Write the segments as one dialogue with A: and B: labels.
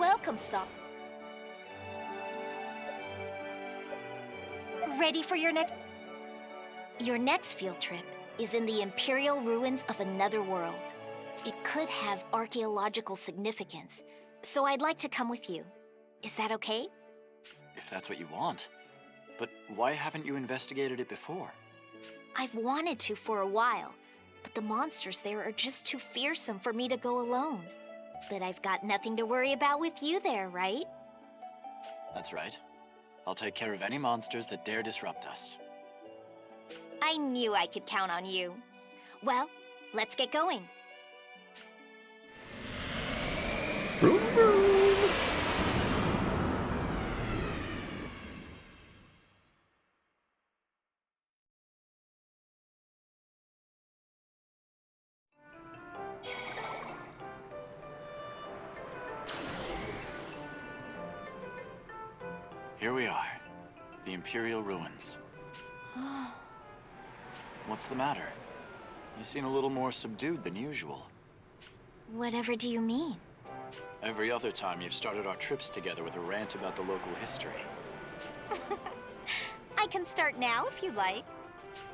A: welcome, Stop. Ready for your next... Your next field trip is in the Imperial ruins of another world. It could have archaeological significance, so I'd like to come with you. Is that okay?
B: If that's what you want. But why haven't you investigated it before?
A: I've wanted to for a while, but the monsters there are just too fearsome for me to go alone. But I've got nothing to worry about with you there, right?
B: That's right. I'll take care of any monsters that dare disrupt us.
A: I knew I could count on you. Well, let's get going.
C: Vroom, vroom.
B: Here we are. The Imperial ruins. What's the matter? You seem a little more subdued than usual.
A: Whatever do you mean?
B: Every other time you've started our trips together with a rant about the local history.
A: I can start now if you like.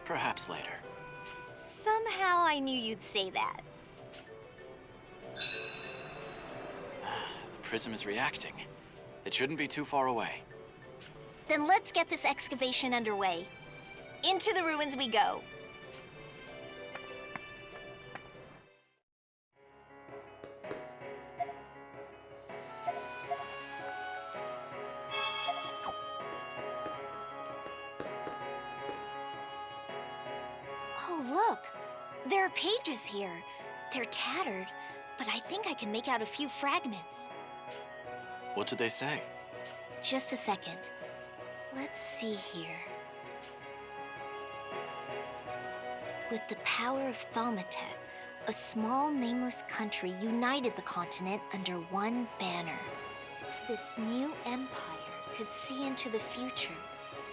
B: Perhaps later.
A: Somehow I knew you'd say that.
B: The prism is reacting. It shouldn't be too far away.
A: Then let's get this excavation underway. Into the ruins we go. Oh, look! There are pages here. They're tattered, but I think I can make out a few fragments.
B: What did they say?
A: Just a second. Let's see here. With the power of Thaumatek, a small nameless country united the continent under one banner. This new empire could see into the future,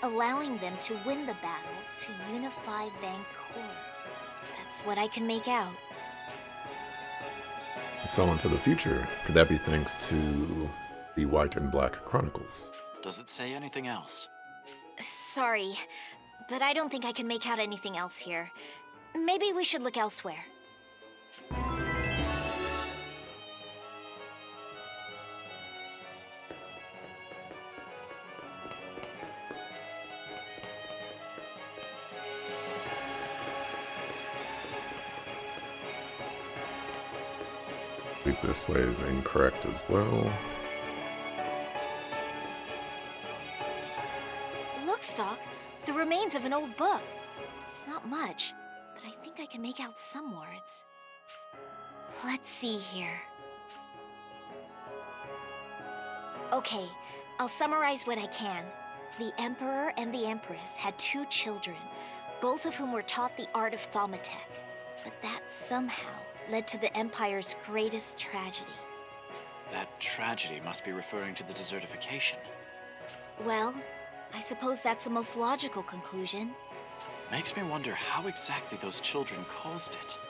A: allowing them to win the battle to unify Vancouver. That's what I can make out.
C: So into the future. Could that be thanks to the White and Black Chronicles?
B: Does it say anything else?
A: Sorry, but I don't think I can make out anything else here. Maybe we should look elsewhere.
C: I think this way is incorrect as well.
A: Look, Stock, the remains of an old book. It's not much, but I think I can make out some words. Let's see here. Okay, I'll summarize what I can. The Emperor and the Empress had two children, both of whom were taught the art of Thaumatek. But that somehow led to the Empire's greatest tragedy.
B: That tragedy must be referring to the desertification.
A: Well, I suppose that's the most logical conclusion.
B: Makes me wonder how exactly those children caused it.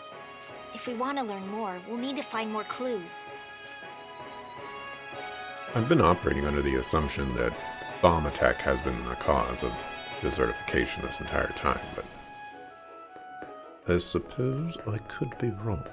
A: If we want to learn more, we'll need to find more clues.
C: I've been operating under the assumption that bomb attack has been the cause of desertification this entire time, but I suppose I could be wrong.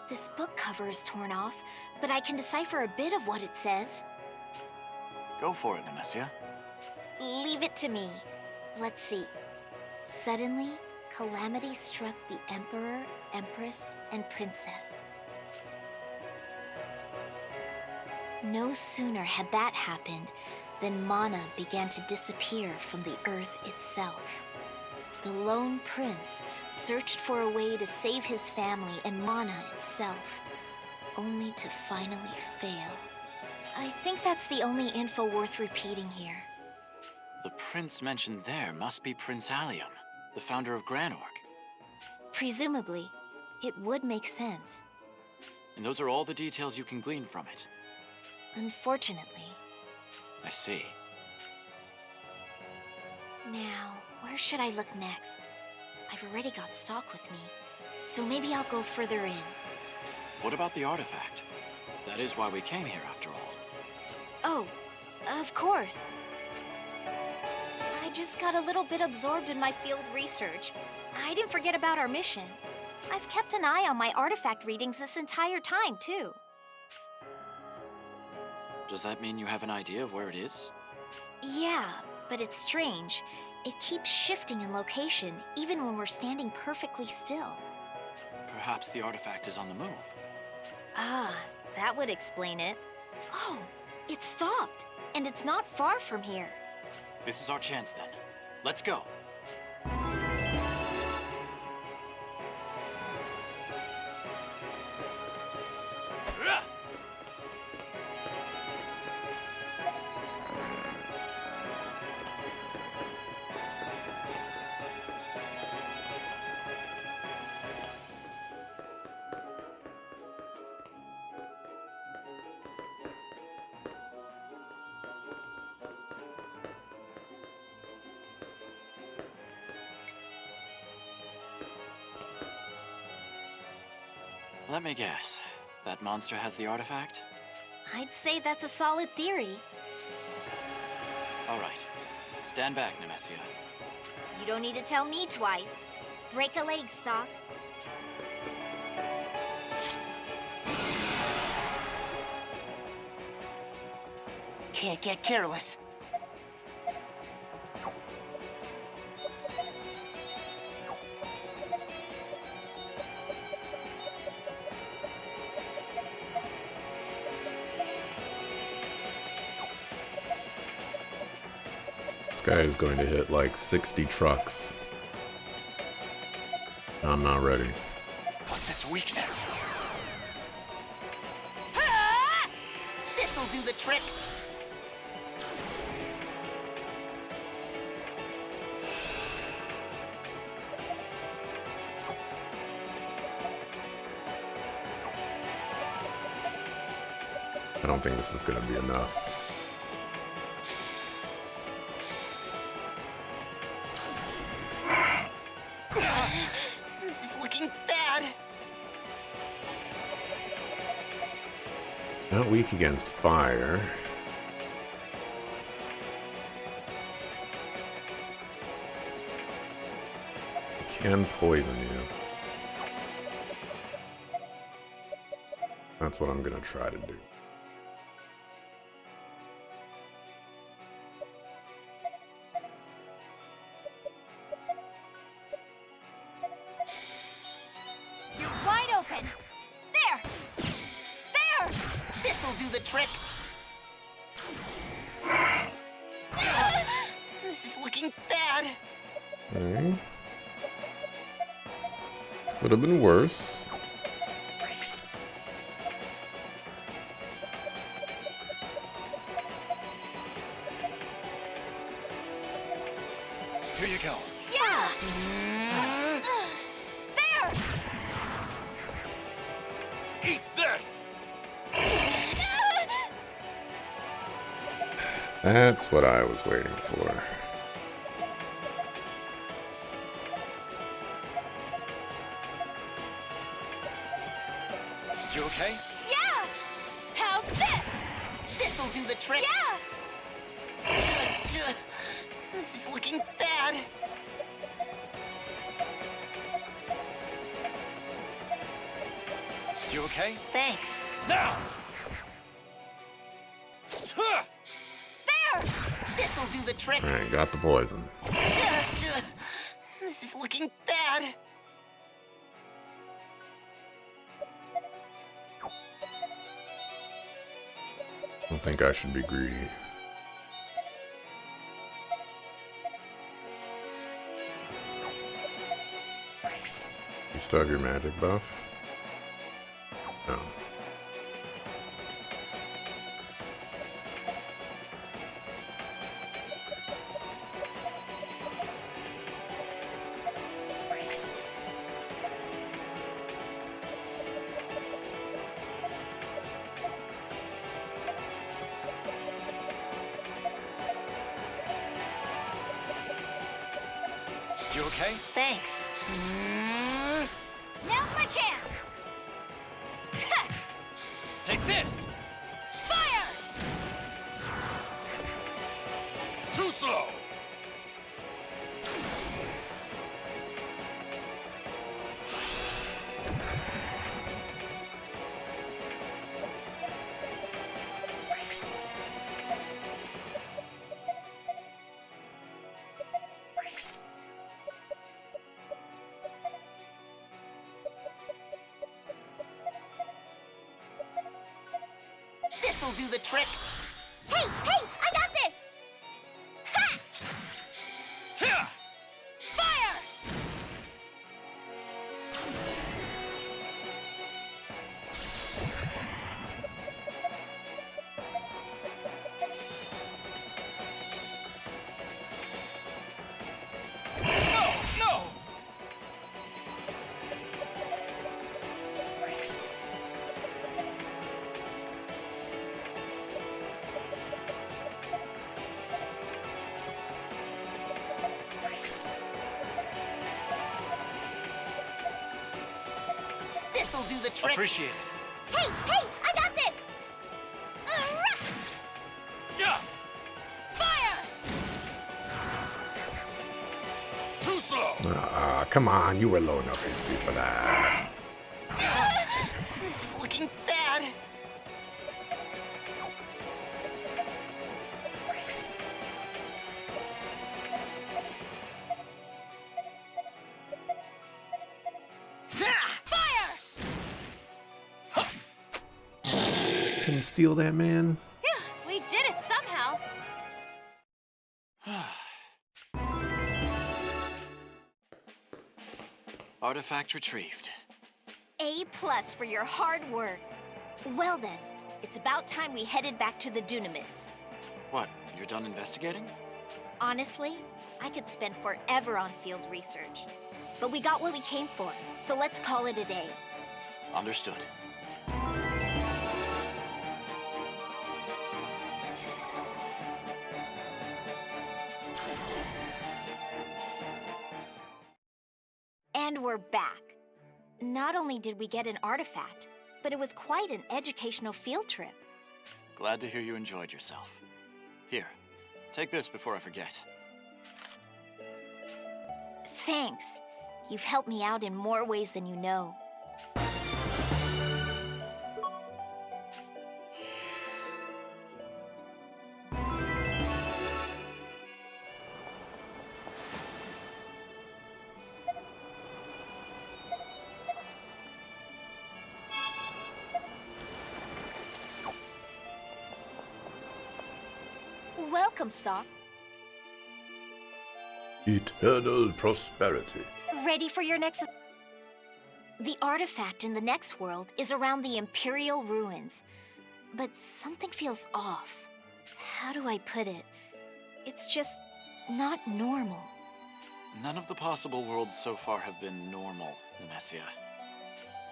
A: This book cover is torn off, but I can decipher a bit of what it says.
B: Go for it, Nemesia.
A: Leave it to me. Let's see. Suddenly, calamity struck the Emperor, Empress, and Princess. No sooner had that happened then mana began to disappear from the earth itself. The lone prince searched for a way to save his family and mana itself, only to finally fail. I think that's the only info worth repeating here.
B: The prince mentioned there must be Prince Allium, the founder of Granorg.
A: Presumably, it would make sense.
B: And those are all the details you can glean from it.
A: Unfortunately.
B: I see.
A: Now, where should I look next? I've already got stock with me, so maybe I'll go further in.
B: What about the artifact? That is why we came here after all.
A: Oh, of course. I just got a little bit absorbed in my field research. I didn't forget about our mission. I've kept an eye on my artifact readings this entire time, too.
B: Does that mean you have an idea of where it is?
A: Yeah, but it's strange. It keeps shifting in location, even when we're standing perfectly still.
B: Perhaps the artifact is on the move.
A: Ah, that would explain it. Oh, it stopped, and it's not far from here.
B: This is our chance then. Let's go. Let me guess. That monster has the artifact?
A: I'd say that's a solid theory.
B: All right. Stand back, Nemesia.
A: You don't need to tell me twice. Break a leg, Stock.
D: Can't get careless.
C: This guy is going to hit like 60 trucks. I'm not ready.
B: What's its weakness?
D: Ah! This'll do the trick.
C: I don't think this is going to be enough.
D: This is looking bad.
C: Not weak against fire. Can poison you. That's what I'm going to try to do.
A: You're wide open. There! There!
D: This'll do the trick. This is looking bad.
C: Okay. Could have been worse.
B: Here you go.
A: Yeah! There!
B: Eat this!
C: That's what I was waiting for.
B: You okay?
A: Yeah! How's this?
D: This'll do the trick.
A: Yeah!
D: This is looking bad.
B: You okay?
D: Thanks.
B: Now!
A: There!
D: This'll do the trick.
C: Alright, got the poison.
D: This is looking bad.
C: I don't think I should be greedy. still have your magic buff? No.
B: You okay?
D: Thanks.
A: Now's my chance!
B: Take this!
A: Fire!
B: Too slow!
D: This'll do the trick.
A: Hey, I got this! Ha!
B: Tia!
A: Fire!
B: No!
D: This'll do the trick.
B: Appreciate it.
A: Hey, I got this!
B: Yeah!
A: Fire!
B: Too slow!
C: Come on, you were low enough HP for that.
D: This is looking bad.
A: Fire!
C: Couldn't steal that, man.
A: Phew, we did it somehow.
B: Artifact retrieved.
A: A+ for your hard work. Well then, it's about time we headed back to the Dunamis.
B: What, you're done investigating?
A: Honestly, I could spend forever on field research. But we got what we came for, so let's call it a day.
B: Understood.
A: And we're back. Not only did we get an artifact, but it was quite an educational field trip.
B: Glad to hear you enjoyed yourself. Here, take this before I forget.
A: Thanks. You've helped me out in more ways than you know. Welcome, Stalk.
C: Eternal prosperity.
A: Ready for your next... The artifact in the next world is around the Imperial ruins. But something feels off. How do I put it? It's just not normal.
B: None of the possible worlds so far have been normal, Nemesia.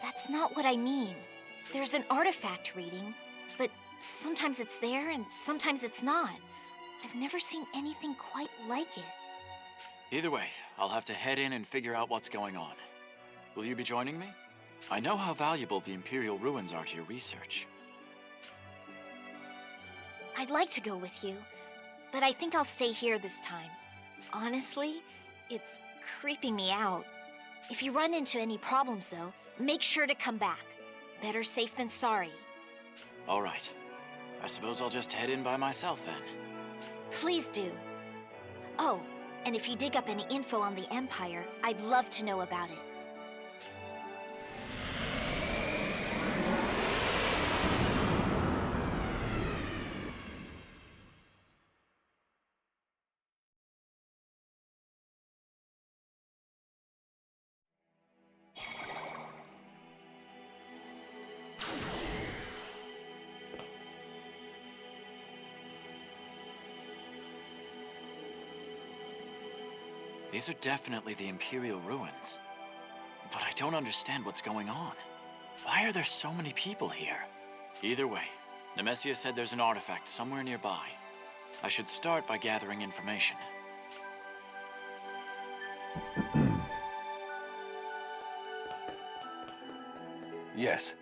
A: That's not what I mean. There's an artifact reading, but sometimes it's there and sometimes it's not. I've never seen anything quite like it.
B: Either way, I'll have to head in and figure out what's going on. Will you be joining me? I know how valuable the Imperial ruins are to your research.
A: I'd like to go with you, but I think I'll stay here this time. Honestly, it's creeping me out. If you run into any problems, though, make sure to come back. Better safe than sorry.
B: All right. I suppose I'll just head in by myself then.
A: Please do. Oh, and if you dig up any info on the Empire, I'd love to know about it.
B: These are definitely the Imperial ruins. But I don't understand what's going on. Why are there so many people here? Either way, Nemesia said there's an artifact somewhere nearby. I should start by gathering information.
E: Yes.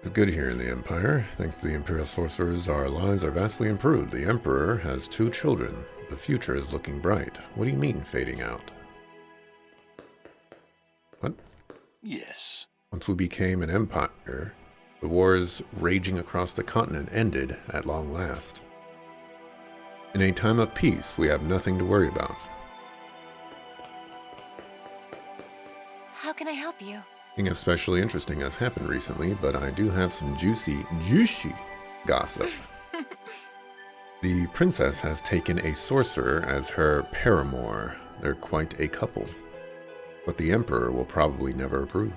C: It's good here in the Empire. Thanks to the Imperial sorcerers, our lives are vastly improved. The Emperor has 2 children. The future is looking bright. What do you mean, fading out? What?
E: Yes.
C: Once we became an empire, the wars raging across the continent ended at long last. In a time of peace, we have nothing to worry about.
F: How can I help you?
C: Nothing especially interesting has happened recently, but I do have some juicy gossip. The princess has taken a sorcerer as her paramour. They're quite a couple. But the emperor will probably never approve.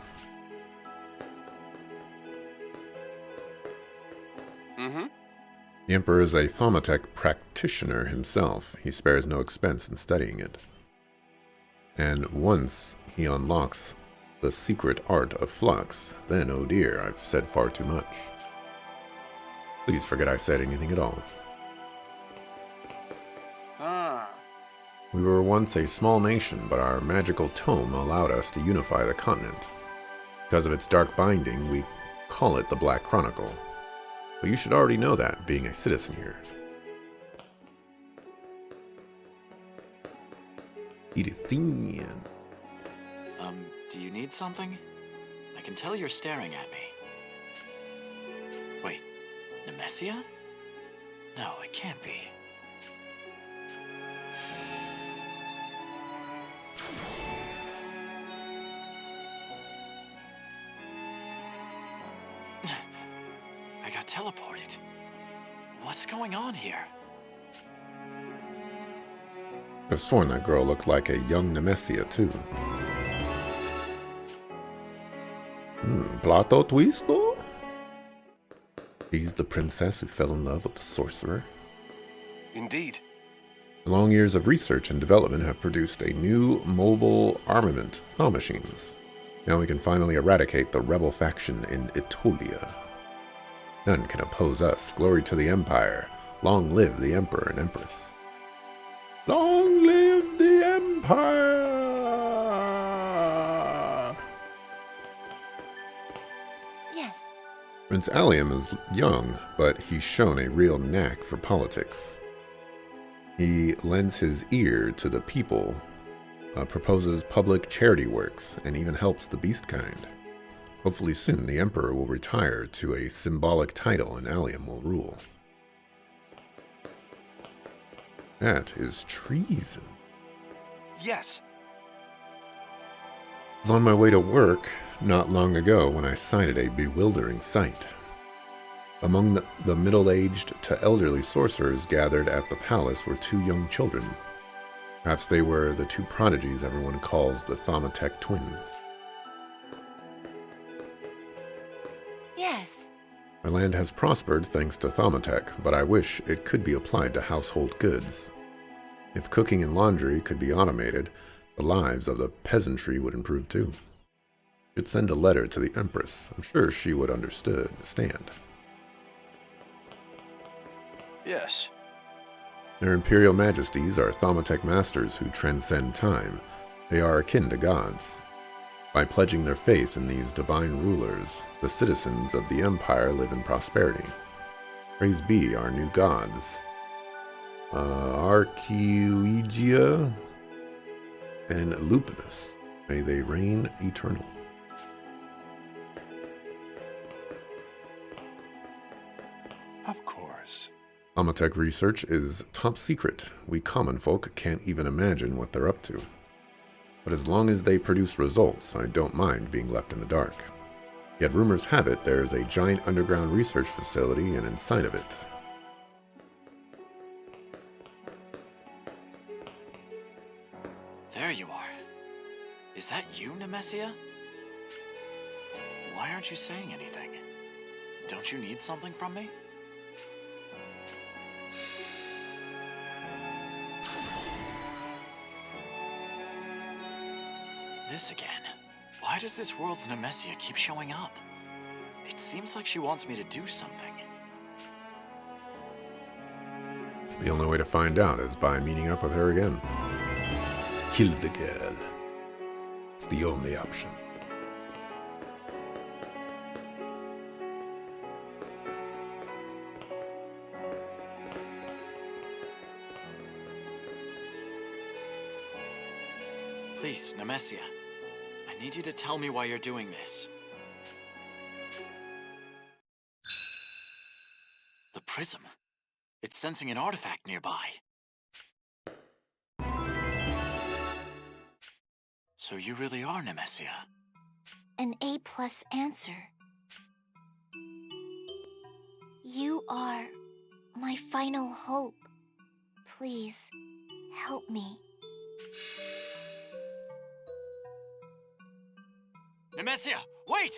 C: The emperor is a thaumatek practitioner himself. He spares no expense in studying it. And once he unlocks the secret art of flux, then, oh dear, I've said far too much. Please forget I said anything at all. We were once a small nation, but our magical tome allowed us to unify the continent. Because of its dark binding, we call it the Black Chronicle. But you should already know that, being a citizen here. Edithian.
B: Do you need something? I can tell you're staring at me. Wait, Nemesia? No, it can't be. I got teleported. What's going on here?
C: I've sworn that girl looked like a young Nemesia, too. Plato Twisto? She's the princess who fell in love with the sorcerer.
E: Indeed.
C: The long years of research and development have produced a new mobile armament, thaw machines. Now we can finally eradicate the rebel faction in Historia. None can oppose us. Glory to the Empire. Long live the Emperor and Empress. Long live the Empire!
F: Yes.
C: Prince Allium is young, but he's shown a real knack for politics. He lends his ear to the people, proposes public charity works, and even helps the beast kind. Hopefully soon the Emperor will retire to a symbolic title and Allium will rule. That is treason.
E: Yes.
C: I was on my way to work not long ago when I sighted a bewildering sight. Among the middle-aged to elderly sorcerers gathered at the palace were 2 young children. Perhaps they were the 2 prodigies everyone calls the thaumatek twins.
F: Yes.
C: Our land has prospered thanks to thaumatek, but I wish it could be applied to household goods. If cooking and laundry could be automated, the lives of the peasantry would improve too. Should send a letter to the Empress. I'm sure she would understand.
E: Yes.
C: Their Imperial Majesties are thaumatek masters who transcend time. They are akin to gods. By pledging their faith in these divine rulers, the citizens of the Empire live in prosperity. Praise be our new gods, Archelegia and Lupinus. May they reign eternal.
E: Of course.
C: Thaumatek research is top secret. We common folk can't even imagine what they're up to. But as long as they produce results, I don't mind being left in the dark. Yet rumors have it there is a giant underground research facility, and inside of it,
B: There you are. Is that you, Nemesia? Why aren't you saying anything? Don't you need something from me? this again. Why does this world's Nemesia keep showing up? It seems like she wants me to do something.
C: It's the only way to find out is by meeting up with her again. Kill the girl. It's the only option.
B: Please, Nemesia. I need you to tell me why you're doing this. The prism. It's sensing an artifact nearby. So you really are Nemesia.
A: An A-plus answer. You are my final hope. Please, help me.
B: Nemesia, wait!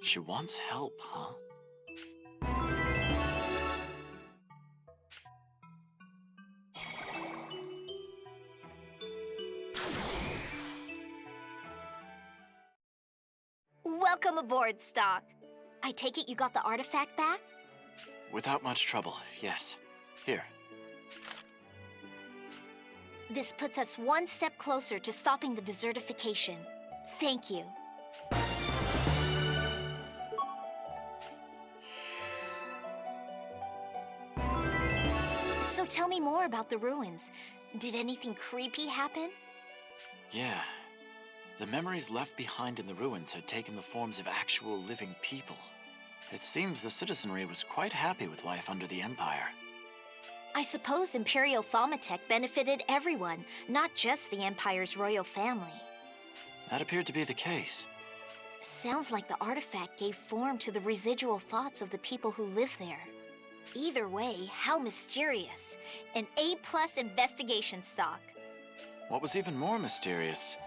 B: She wants help, huh?
A: Welcome aboard, Stock. I take it you got the artifact back?
B: Without much trouble, yes. Here.
A: This puts us one step closer to stopping the desertification. Thank you. So tell me more about the ruins. Did anything creepy happen?
B: Yeah. The memories left behind in the ruins had taken the forms of actual living people. It seems the citizenry was quite happy with life under the Empire.
A: I suppose Imperial Thaumatech benefited everyone, not just the Empire's royal family.
B: That appeared to be the case.
A: Sounds like the artifact gave form to the residual thoughts of the people who live there. Either way, how mysterious. An A-plus investigation, Stock.
B: What was even more mysterious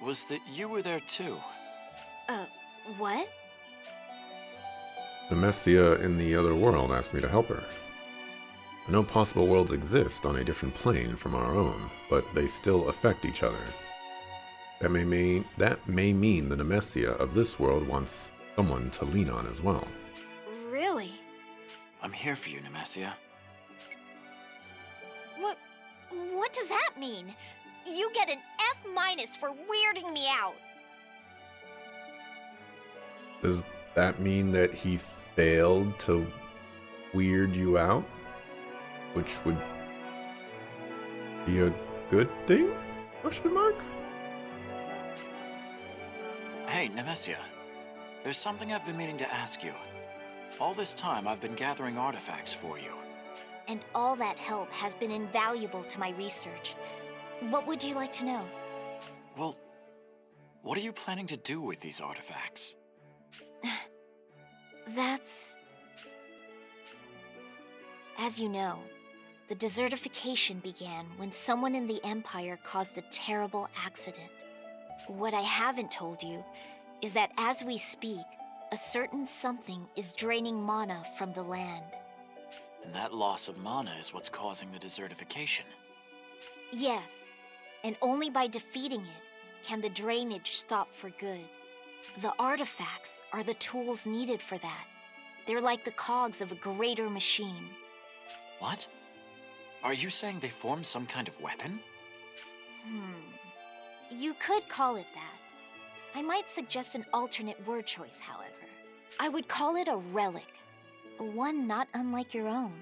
B: was that you were there too.
A: What?
C: Nemesia in the other world asked me to help her. I know possible worlds exist on a different plane from our own, but they still affect each other. That may mean the Nemesia of this world wants someone to lean on as well.
A: Really?
B: I'm here for you, Nemesia.
A: What does that mean? You get an F- for weirding me out.
C: Does that mean that he failed to weird you out? Which would be a good thing? Question mark?
B: Hey, Nemesia. There's something I've been meaning to ask you. All this time, I've been gathering artifacts for you.
A: And all that help has been invaluable to my research. What would you like to know?
B: Well, what are you planning to do with these artifacts?
A: That's... As you know, the desertification began when someone in the Empire caused a terrible accident. What I haven't told you is that as we speak, a certain something is draining mana from the land.
B: And that loss of mana is what's causing the desertification.
A: Yes, and only by defeating it can the drainage stop for good. The artifacts are the tools needed for that. They're like the cogs of a greater machine.
B: What? Are you saying they form some kind of weapon?
A: You could call it that. I might suggest an alternate word choice, however. I would call it a relic. One not unlike your own.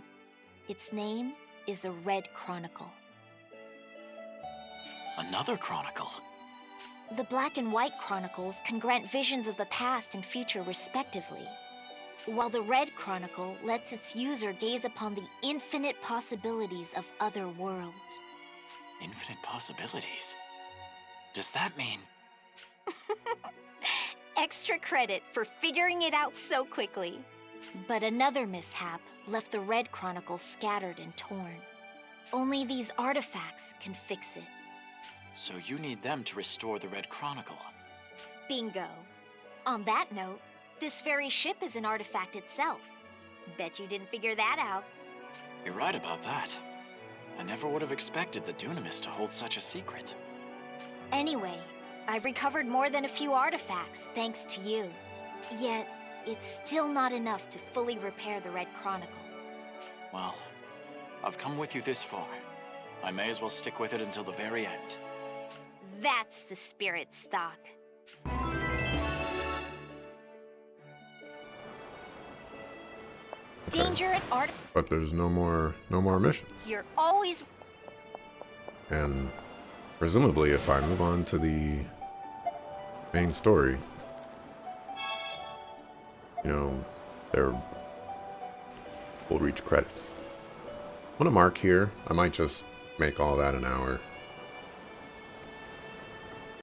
A: Its name is the Red Chronicle.
B: Another chronicle?
A: The Black and White Chronicles can grant visions of the past and future respectively, while the Red Chronicle lets its user gaze upon the infinite possibilities of other worlds.
B: Infinite possibilities? Does that mean...
A: Extra credit for figuring it out so quickly. But another mishap left the Red Chronicle scattered and torn. Only these artifacts can fix it.
B: So you need them to restore the Red Chronicle?
A: Bingo. On that note, this very ship is an artifact itself. Bet you didn't figure that out.
B: You're right about that. I never would have expected the Dunamis to hold such a secret.
A: Anyway, I've recovered more than a few artifacts thanks to you. Yet, it's still not enough to fully repair the Red Chronicle.
B: Well, I've come with you this far. I may as well stick with it until the very end.
A: That's the spirit, Stock. Danger and art.
C: But there's no more missions.
A: You're always.
C: And presumably if I move on to the main story, you know, we'll reach credits. I'm gonna mark here. I might just make all that an hour.